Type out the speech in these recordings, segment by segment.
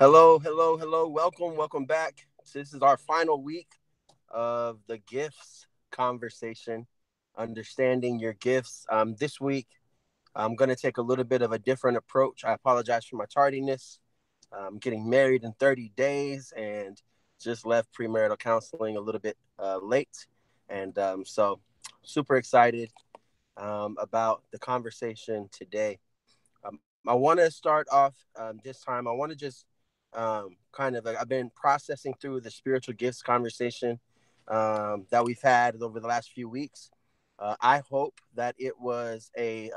Hello, hello, hello. Welcome back. This is our final week of the gifts conversation, understanding your gifts. This week, I'm going to take a little bit of a different approach. I apologize for my tardiness. I'm getting married in 30 days and just left premarital counseling a little bit late. And super excited about the conversation today. I want to start off this time. I want to just I've been processing through the spiritual gifts conversation that we've had over the last few weeks. I hope that it was a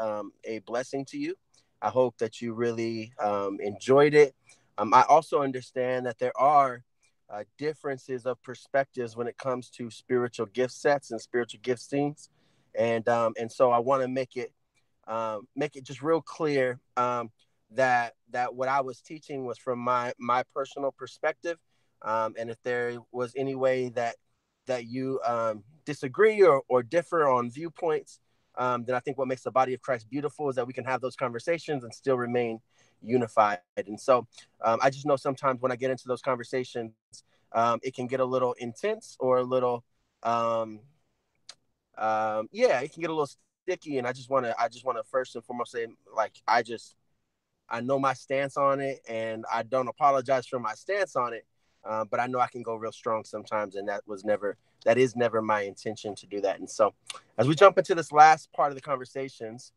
blessing to you. I hope that you really enjoyed it. I also understand that there are differences of perspectives when it comes to spiritual gift sets and spiritual giftings, and so I want to make it just real clear that what I was teaching was from my personal perspective, and if there was any way that you disagree or differ on viewpoints, then I think what makes the body of Christ beautiful is that we can have those conversations and still remain unified. And so I just know sometimes when I get into those conversations, it can get a little intense or a little yeah, it can get a little sticky, and I just want to first and foremost say, like, I know my stance on it, and I don't apologize for my stance on it. But I know I can go real strong sometimes, and that is never my intention to do that. And so, as we jump into this last part of the conversations,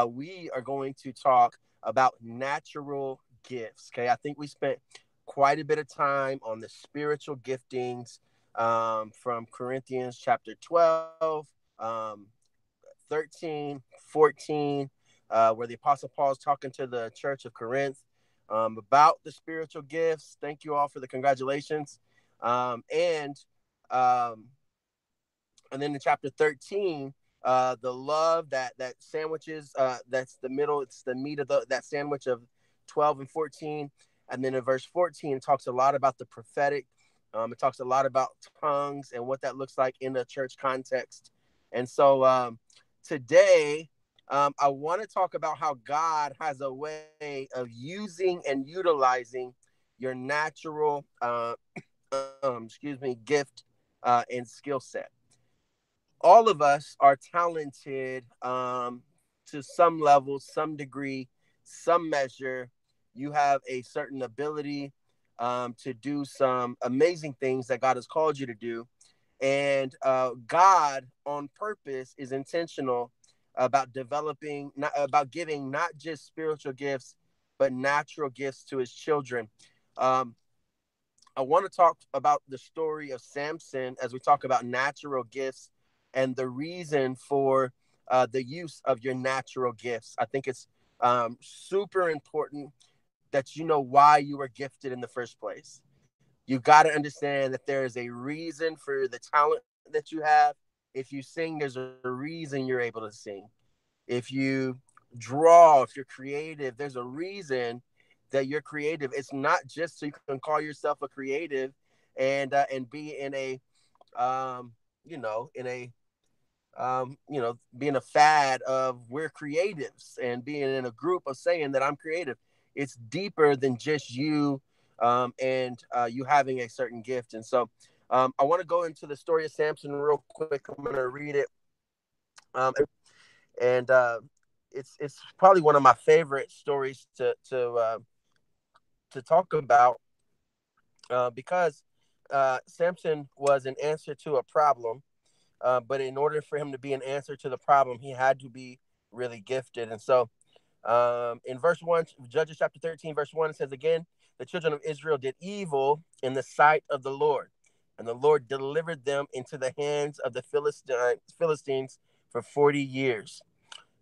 we are going to talk about natural gifts. Okay, I think we spent quite a bit of time on the spiritual giftings from Corinthians chapter 12, um, 13, 14, where the Apostle Paul is talking to the church of Corinth about the spiritual gifts. Thank you all for the congratulations. Um, and um, and then in chapter 13, the love that sandwiches, that's the middle, it's the meat of that sandwich of 12 and 14. And then in verse 14, it talks a lot about the prophetic. It talks a lot about tongues and what that looks like in a church context. And so today, I want to talk about how God has a way of using and utilizing your natural, gift and skill set. All of us are talented to some level, some degree, some measure. You have a certain ability to do some amazing things that God has called you to do. And God, on purpose, is intentional about developing, not about giving not just spiritual gifts, but natural gifts to his children. Um, I want to talk about the story of Samson as we talk about natural gifts and the reason for the use of your natural gifts. I think it's super important that you know why you were gifted in the first place. You got to understand that there is a reason for the talent that you have. If you sing, there's a reason you're able to sing. If you draw, if you're creative, there's a reason that you're creative. It's not just so you can call yourself a creative and be in a in a being a fad of we're creatives and being in a group of saying that I'm creative. It's deeper than just you and you having a certain gift. And so I want to go into the story of Samson real quick. I'm going to read it. And it's probably one of my favorite stories to talk about because Samson was an answer to a problem. But in order for him to be an answer to the problem, he had to be really gifted. And so in verse 1, Judges chapter 13, verse 1, it says again, the children of Israel did evil in the sight of the Lord. And the Lord delivered them into the hands of the Philistines for 40 years.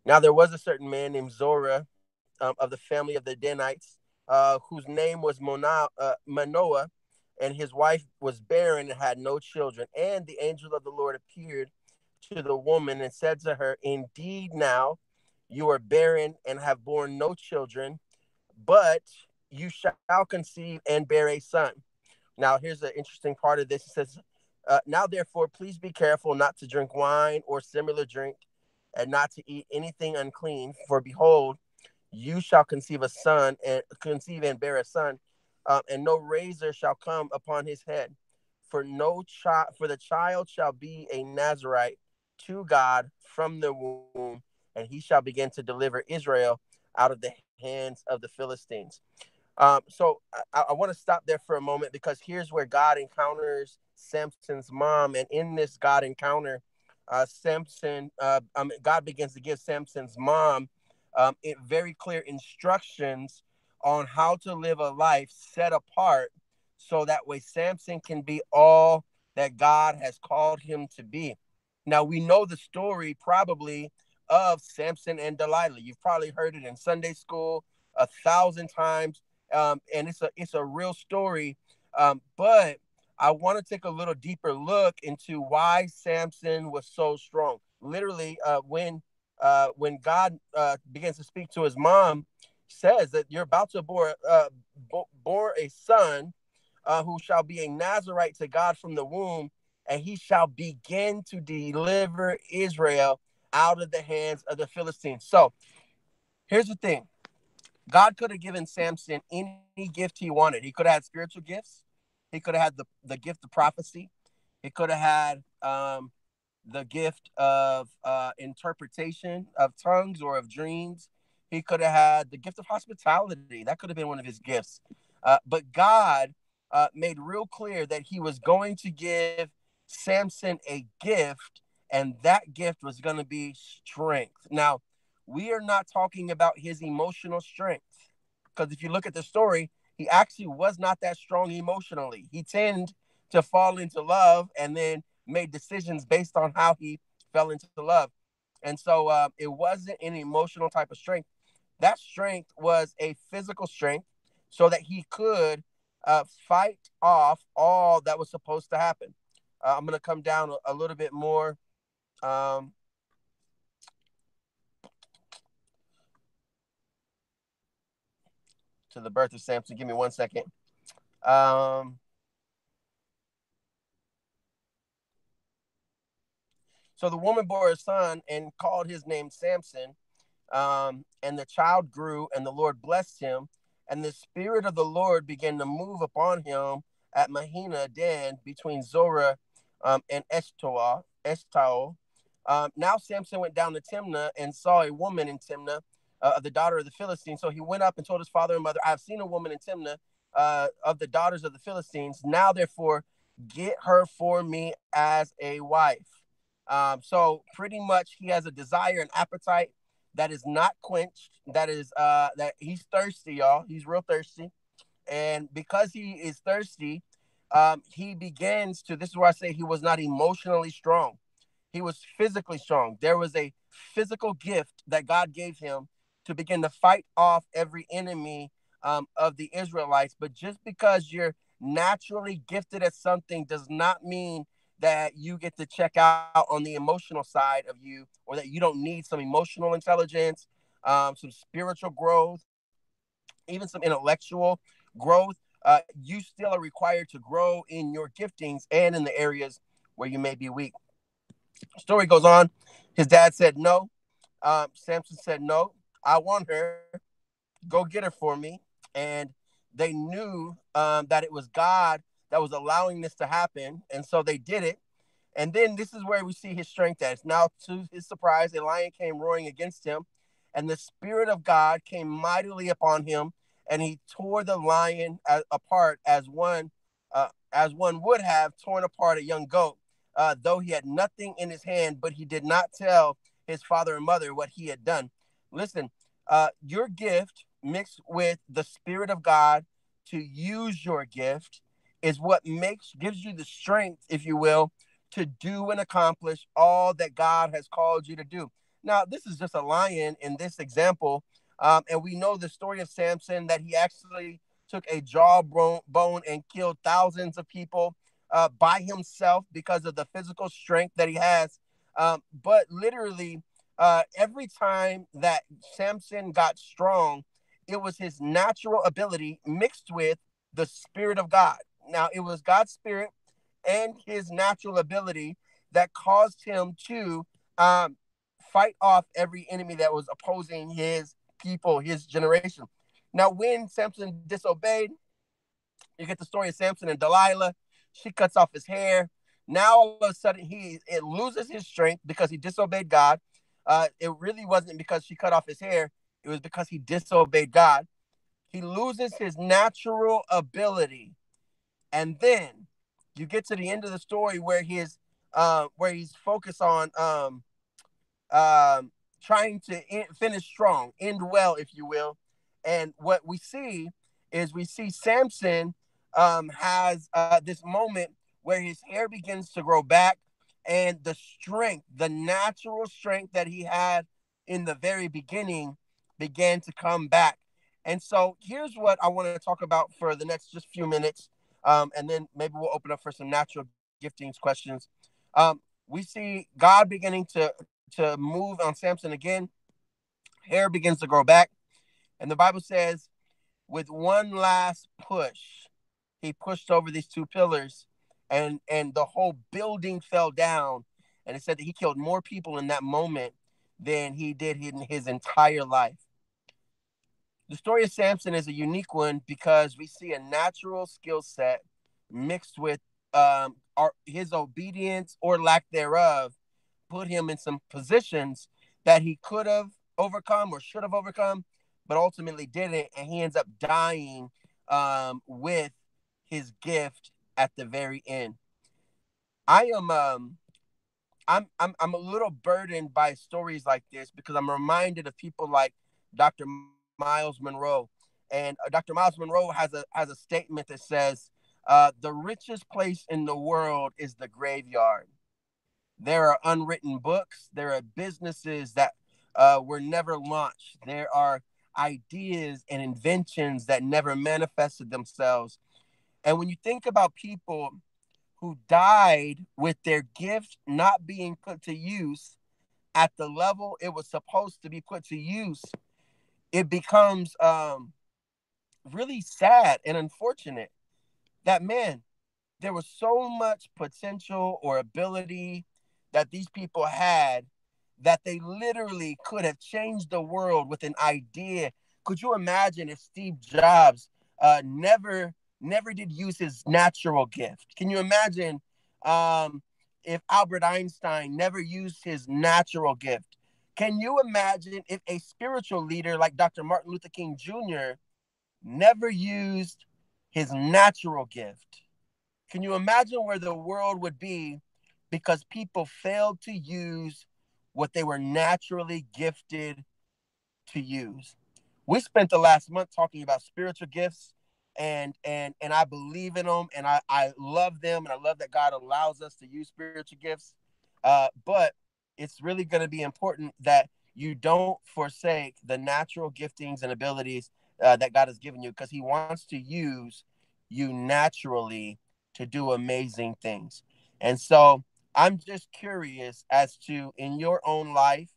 Now there was a certain man named Zorah of the family of the Danites, whose name was Manoah, and his wife was barren and had no children. And the angel of the Lord appeared to the woman and said to her, indeed, now you are barren and have borne no children, but you shall conceive and bear a son. Now, here's the interesting part of this. It says, now, therefore, please be careful not to drink wine or similar drink, and not to eat anything unclean. For behold, you shall conceive and bear a son, and no razor shall come upon his head. For the child shall be a Nazarite to God from the womb, and he shall begin to deliver Israel out of the hands of the Philistines. So I want to stop there for a moment, because here's where God encounters Samson's mom, and in this God encounter, God begins to give Samson's mom very clear instructions on how to live a life set apart, so that way Samson can be all that God has called him to be. Now, we know the story probably of Samson and Delilah. You've probably heard it in Sunday school 1,000 times, and it's a real story. But I want to take a little deeper look into why Samson was so strong. Literally, when God begins to speak to his mom, says that you're about to bore a son, who shall be a Nazarite to God from the womb, and he shall begin to deliver Israel out of the hands of the Philistines. So here's the thing. God could have given Samson any gift he wanted. He could have had spiritual gifts. He could have had the gift of prophecy. He could have had the gift of interpretation of tongues or of dreams. He could have had the gift of hospitality. That could have been one of his gifts. But God made real clear that he was going to give Samson a gift, and that gift was going to be strength. Now, we are not talking about his emotional strength, because if you look at the story, he actually was not that strong emotionally. He tended to fall into love and then made decisions based on how he fell into love. And so it wasn't an emotional type of strength. That strength was a physical strength, so that he could fight off all that was supposed to happen. I'm going to come down a little bit more um, to the birth of Samson. Give me 1 second. Um, so the woman bore a son and called his name Samson. And the child grew, and the Lord blessed him. And the Spirit of the Lord began to move upon him at Mahina Dan, between Zorah and Eshtaol. Now Samson went down to Timnah and saw a woman in Timnah, of the daughter of the Philistines. So he went up and told his father and mother, I have seen a woman in Timnah, of the daughters of the Philistines. Now, therefore, get her for me as a wife. So pretty much he has a desire and appetite that is not quenched. That he's thirsty, y'all. He's real thirsty. And because he is thirsty, he begins to, this is where I say he was not emotionally strong. He was physically strong. There was a physical gift that God gave him to begin to fight off every enemy of the Israelites. But just because you're naturally gifted at something does not mean that you get to check out on the emotional side of you, or that you don't need some emotional intelligence, some spiritual growth, even some intellectual growth. You still are required to grow in your giftings and in the areas where you may be weak. Story goes on. His dad said no. Samson said, no, I want her. Go get her for me. And they knew that it was God that was allowing this to happen. And so they did it. And then this is where we see his strength at. Now, to his surprise, a lion came roaring against him, and the Spirit of God came mightily upon him, and he tore the lion apart as one would have torn apart a young goat, though he had nothing in his hand, but he did not tell his father and mother what he had done. Listen, your gift mixed with the Spirit of God to use your gift is what gives you the strength, if you will, to do and accomplish all that God has called you to do. Now, this is just a lion in this example. And we know the story of Samson, that he actually took a jawbone and killed thousands of people by himself because of the physical strength that he has. But literally, every time that Samson got strong, it was his natural ability mixed with the Spirit of God. Now, it was God's Spirit and his natural ability that caused him to um, fight off every enemy that was opposing his people, his generation. Now, when Samson disobeyed, You get the story of Samson and Delilah. She cuts off his hair. Now all of a sudden it loses his strength because he disobeyed God. It really wasn't because she cut off his hair. It was because he disobeyed God. He loses his natural ability, and then you get to the end of the story where he's focused on um, trying to finish strong, end well, if you will. And what we see is we see Samson has this moment where his hair begins to grow back, and the strength, the natural strength that he had in the very beginning, began to come back. And so here's what I want to talk about for the next just few minutes, and then maybe we'll open up for some natural giftings questions. We see God beginning to move on Samson again. Hair begins to grow back. And the Bible says, with one last push, he pushed over these two pillars, and the whole building fell down. And it said that he killed more people in that moment than he did in his entire life. The story of Samson is a unique one because we see a natural skill set mixed with his obedience or lack thereof put him in some positions that he could have overcome or should have overcome, but ultimately didn't, and he ends up dying with his gift at the very end. I am I'm a little burdened by stories like this because I'm reminded of people like Dr. Miles Monroe, and Dr. Miles Monroe has a statement that says, "The richest place in the world is the graveyard." There are unwritten books. There are businesses that were never launched. There are ideas and inventions that never manifested themselves. And when you think about people who died with their gift not being put to use at the level it was supposed to be put to use, it becomes really sad and unfortunate that, man, there was so much potential or ability that these people had that they literally could have changed the world with an idea. Could you imagine if Steve Jobs never did use his natural gift? Can you imagine if Albert Einstein never used his natural gift? Can you imagine if a spiritual leader like Dr. Martin Luther King Jr. never used his natural gift? Can you imagine where the world would be because people failed to use what they were naturally gifted to use? We spent the last month talking about spiritual gifts, and I believe in them, and I love them, and I love that God allows us to use spiritual gifts. But it's really going to be important that you don't forsake the natural giftings and abilities that God has given you, because he wants to use you naturally to do amazing things. And so I'm just curious as to, in your own life,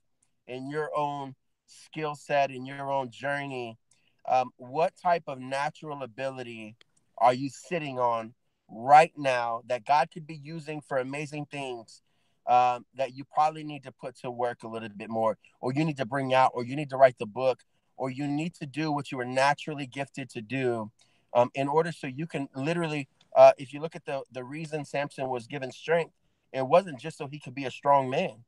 in your own skill set, in your own journey, what type of natural ability are you sitting on right now that God could be using for amazing things, that you probably need to put to work a little bit more, or you need to bring out, or you need to write the book, or you need to do what you were naturally gifted to do, in order so you can literally, if you look at the reason Samson was given strength, it wasn't just so he could be a strong man.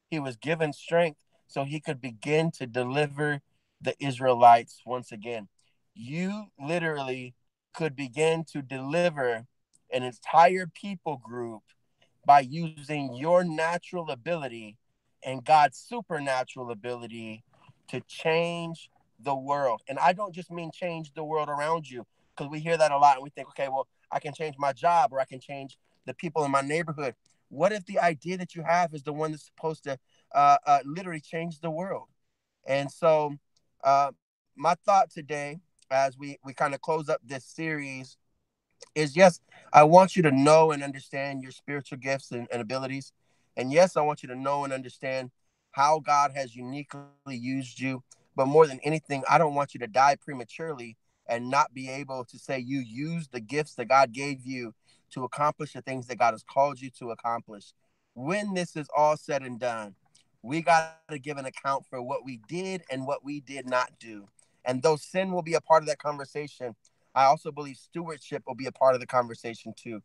He was given strength so he could begin to deliver the Israelites once again. You literally could begin to deliver an entire people group by using your natural ability and God's supernatural ability to change the world. And I don't just mean change the world around you, because we hear that a lot and we think, okay, well, I can change my job, or I can change the people in my neighborhood. What if the idea that you have is the one that's supposed to literally change the world? And so, my thought today, as we kind of close up this series, is yes, I want you to know and understand your spiritual gifts and abilities. And yes, I want you to know and understand how God has uniquely used you. But more than anything, I don't want you to die prematurely and not be able to say you used the gifts that God gave you to accomplish the things that God has called you to accomplish. When this is all said and done, we got to give an account for what we did and what we did not do. And though sin will be a part of that conversation, I also believe stewardship will be a part of the conversation too.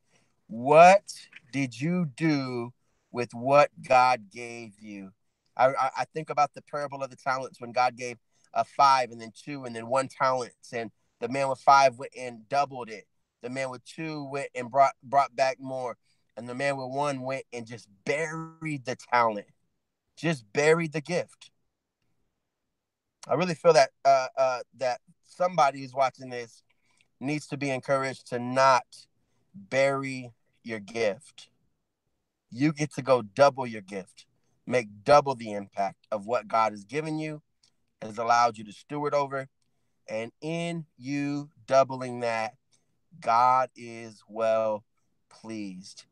What did you do with what God gave you? I think about the parable of the talents when God gave a five and then two and then one talents, and the man with five went and doubled it. The man with two went and brought back more, and the man with one went and just buried the talent, just buried the gift. I really feel that that somebody who's watching this needs to be encouraged to not bury your gift. You get to go double your gift, make double the impact of what God has given you, has allowed you to steward over. And in you doubling that, God is well pleased.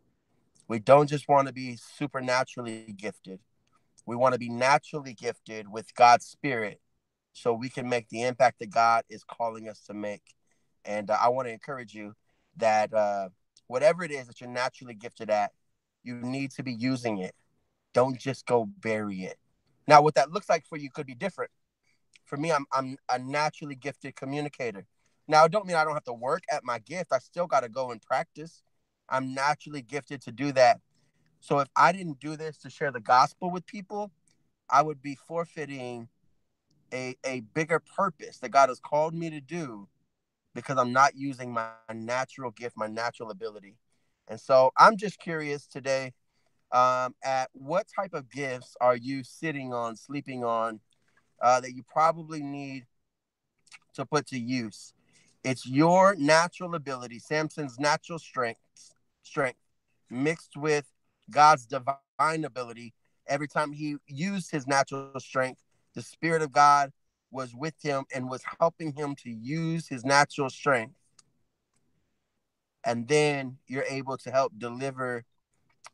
We don't just want to be supernaturally gifted, we want to be naturally gifted with God's Spirit so we can make the impact that God is calling us to make. And I want to encourage you that whatever it is that you're naturally gifted at, you need to be using it. Don't just go bury it. Now, what that looks like for you could be different. For me, I'm a naturally gifted communicator. Now, it don't mean I don't have to work at my gift. I still got to go and practice. I'm naturally gifted to do that. So if I didn't do this to share the gospel with people, I would be forfeiting a bigger purpose that God has called me to do because I'm not using my natural gift, my natural ability. And so I'm just curious today at what type of gifts are you sitting on, sleeping on, that you probably need to put to use. It's your natural ability, Samson's natural strength mixed with God's divine ability. Every time he used his natural strength, the Spirit of God was with him and was helping him to use his natural strength. And then you're able to help deliver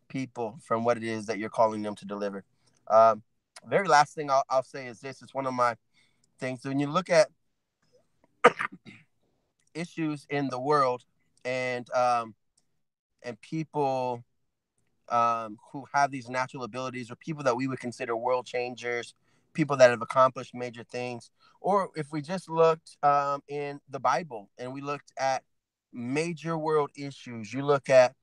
people from what it is that you're calling them to deliver. Um, very last thing I'll say is this: it's one of my things. When you look at issues in the world and people who have these natural abilities, or people that we would consider world changers, people that have accomplished major things, or if we just looked in the Bible and we looked at major world issues, you look at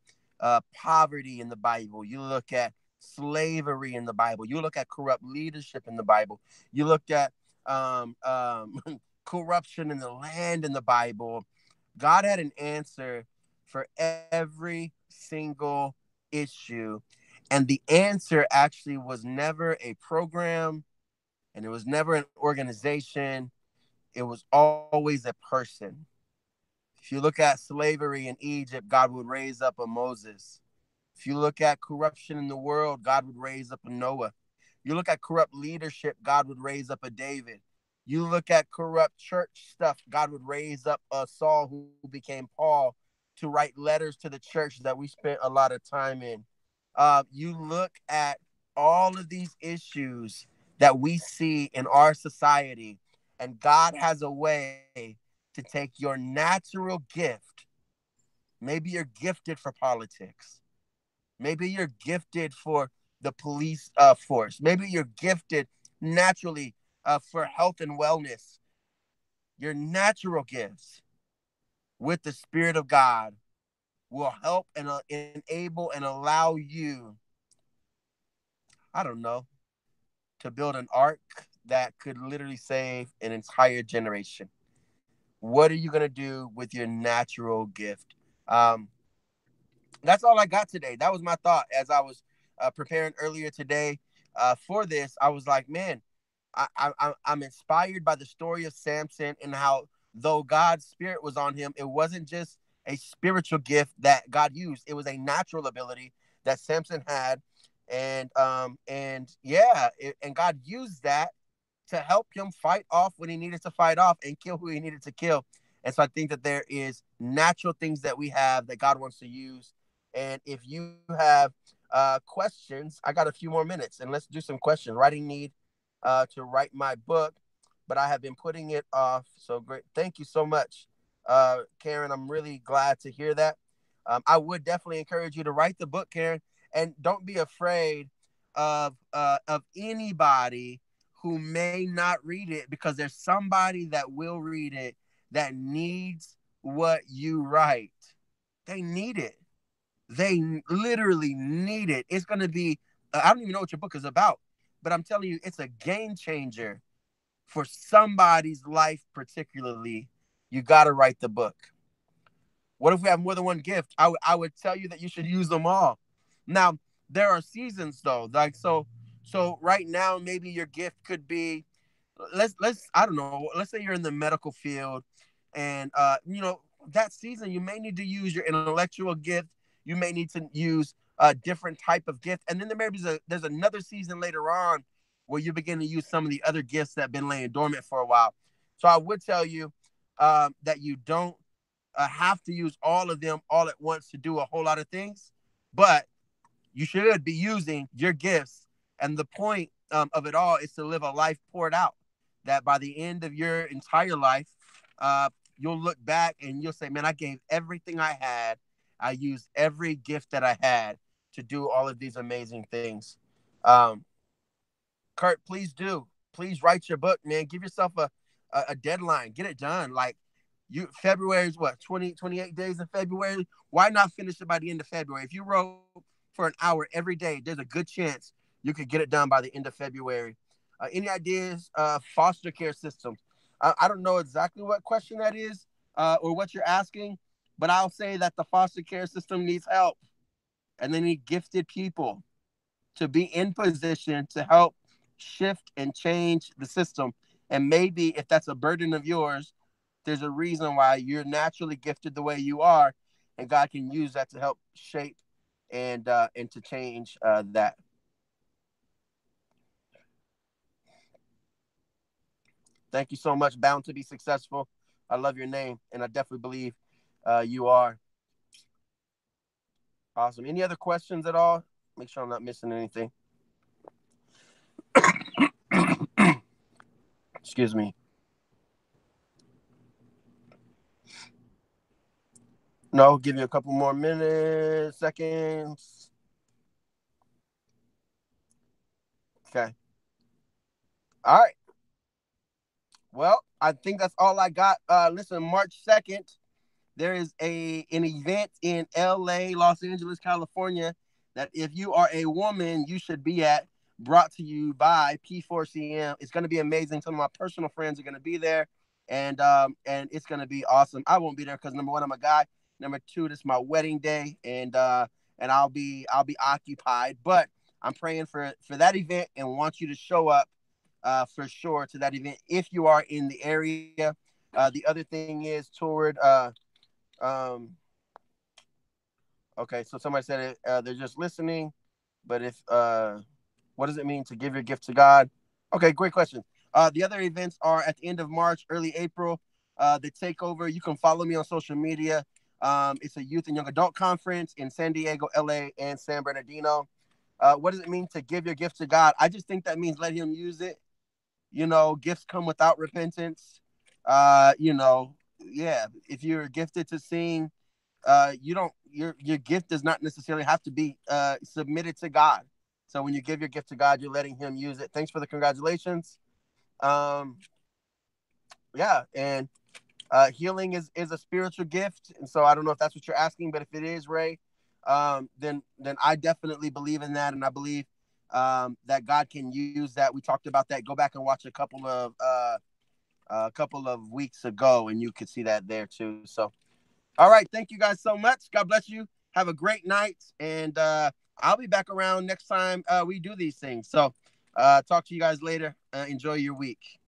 poverty in the Bible, you look at slavery in the Bible, you look at corrupt leadership in the Bible, you look at corruption in the land in the Bible. God had an answer for every single issue. And the answer actually was never a program, and it was never an organization. It was always a person. If you look at slavery in Egypt, God would raise up a Moses. If you look at corruption in the world, God would raise up a Noah. You look at corrupt leadership, God would raise up a David. You look at corrupt church stuff, God would raise up a Saul who became Paul to write letters to the church that we spent a lot of time in. You look at all of these issues that we see in our society, and God has a way to take your natural gift. Maybe you're gifted for politics. Maybe you're gifted for the police force. Maybe you're gifted naturally for health and wellness. Your natural gifts with the Spirit of God will help and enable and allow you, I don't know, to build an ark that could literally save an entire generation. What are you going to do with your natural gift? Um, that's all I got today. That was my thought as I was preparing earlier today for this. I was like, man, I'm inspired by the story of Samson and how, though God's Spirit was on him, it wasn't just a spiritual gift that God used. It was a natural ability that Samson had, and yeah, and God used that to help him fight off when he needed to fight off and kill who he needed to kill. And so I think that there is natural things that we have that God wants to use. And if you have questions, I got a few more minutes, and let's do some questions. Writing need to write my book, but I have been putting it off. So great. Thank you so much, Karen. I'm really glad to hear that. I would definitely encourage you to write the book, Karen, and don't be afraid of anybody who may not read it, because there's somebody that will read it that needs what you write. They need it. They literally need it. It's going to be, I don't even know what your book is about, but I'm telling you, it's a game changer for somebody's life, particularly. You got to write the book. What if we have more than one gift? I would tell you that you should use them all. Now, there are seasons though. Like so right now maybe your gift could be, let's I don't know, let's say you're in the medical field and that season you may need to use your intellectual gift. You may need to use a different type of gift. And then there's another season later on where you begin to use some of the other gifts that have been laying dormant for a while. So I would tell you that you don't have to use all of them all at once to do a whole lot of things, but you should be using your gifts. And the point of it all is to live a life poured out. That by the end of your entire life, you'll look back and you'll say, "Man, I gave everything I had. I used every gift that I had to do all of these amazing things." Um, Kurt, please do. Please write your book, man. Give yourself a deadline. Get it done. Like February is what, 28 days in February? Why not finish it by the end of February? If you wrote for an hour every day, there's a good chance you could get it done by the end of February. Any ideas? Foster care systems. I don't know exactly what question that is or what you're asking, but I'll say that the foster care system needs help and they need gifted people to be in position to help shift and change the system. And maybe if that's a burden of yours, there's a reason why you're naturally gifted the way you are, and God can use that to help shape and to change that. Thank you so much. Bound to be successful. I love your name, and I definitely believe you are. Awesome. Any other questions at all? Make sure I'm not missing anything. Excuse me. No, give you a couple more minutes, seconds. Okay. All right. Well, I think that's all I got. Listen, March 2nd, there is an event in LA, Los Angeles, California, that if you are a woman, you should be at, brought to you by P4CM. It's going to be amazing. Some of my personal friends are going to be there, and it's going to be awesome. I won't be there because number one, I'm a guy. Number two, this is my wedding day, and I'll be occupied. But I'm praying for that event and want you to show up for sure to that event if you are in the area. The other thing is toward um, okay, so somebody said it, they're just listening, but if what does it mean to give your gift to God? Okay, great question. The other events are at the end of March, early April. The takeover. You can follow me on social media. It's a youth and young adult conference in San Diego, LA, and San Bernardino. What does it mean to give your gift to God? I just think that means let Him use it. Gifts come without repentance. Yeah, if you're gifted to sing, you don't your gift does not necessarily have to be submitted to God. So when you give your gift to God, you're letting Him use it. Thanks for the congratulations. Um, yeah, and healing is a spiritual gift, and so I don't know if that's what you're asking, but if it is, Ray, then I definitely believe in that, and I believe that God can use that. We talked about that. Go back and watch a couple of weeks ago, and you could see that there too. So, all right, thank you guys so much. God bless you. Have a great night, and I'll be back around next time we do these things. So, talk to you guys later. Enjoy your week.